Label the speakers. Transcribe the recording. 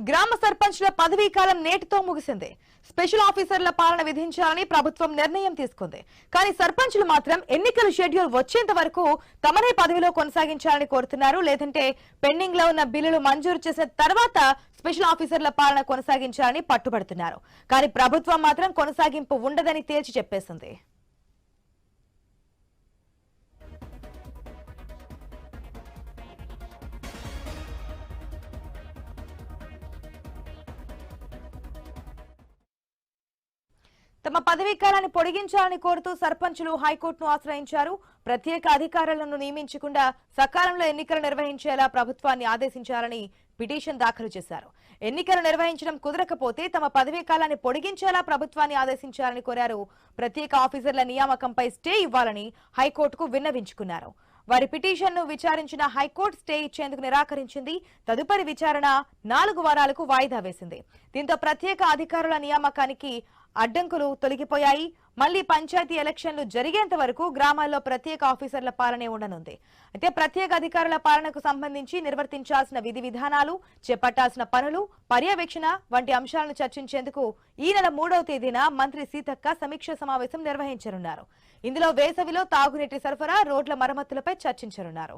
Speaker 1: గ్రామ సర్పంచ్ల పదవీ కాలం నేటితో ముగిసింది. స్పెషల్ ఆఫీసర్ల పాలన విధించాలని ప్రభుత్వం నిర్ణయం తీసుకుంది. కానీ సర్పంచ్లు మాత్రం ఎన్నికల షెడ్యూల్ వచ్చేంత వరకు తమనే పదవిలో కొనసాగించాలని కోరుతున్నారు. లేదంటే పెండింగ్ లో ఉన్న బిల్లులు మంజూరు చేసిన తర్వాత స్పెషల్ ఆఫీసర్ల పాలన కొనసాగించాలని పట్టుబడుతున్నారు. కానీ ప్రభుత్వం మాత్రం కొనసాగింపు ఉండదని తేల్చి చెప్పేసింది. తమ పదవీ కాలాన్ని పొడిగించాలని కోరుతూ సర్పంచులు హైకోర్టును ఆశ్రయించారు. ప్రత్యేక అధికారులను నియమించకుండా సకాలంలో ఎన్నికలు నిర్వహించేలా ప్రభుత్వాన్ని ఆదేశించాలని పిటిషన్ దాఖలు చేశారు. ఎన్నికలు నిర్వహించడం కుదరకపోతే తమ పదవీ కాలాన్ని పొడిగించేలా ప్రభుత్వాన్ని ఆదేశించాలని కోరారు. ప్రత్యేక ఆఫీసర్ల నియామకంపై స్టే ఇవ్వాలని హైకోర్టుకు విన్నవించుకున్నారు. వారి పిటిషన్ను విచారించిన హైకోర్టు స్టే ఇచ్చేందుకు నిరాకరించింది. తదుపరి విచారణ 4 వారాలకు వాయిదా వేసింది. దీంతో ప్రత్యేక అధికారుల నియామకానికి అడ్డంకులు తొలగిపోయాయి. మళ్లీ పంచాయతీ ఎలక్షన్లు జరిగేంత వరకు గ్రామాల్లో ప్రత్యేక ఆఫీసర్ల పాలనే ఉండనుంది. అయితే ప్రత్యేక అధికారుల పాలనకు సంబంధించి నిర్వర్తించాల్సిన విధి విధానాలు, చేపట్టాల్సిన పనులు, పర్యవేక్షణ వంటి అంశాలను చర్చించేందుకు ఈ నెల 3వ తేదీన మంత్రి సీతక్క సమీక్ష సమావేశం నిర్వహించనున్నారు. ఇందులో వేసవిలో తాగునీటి సరఫరా, రోడ్ల మరమ్మతులపై చర్చించనున్నారు.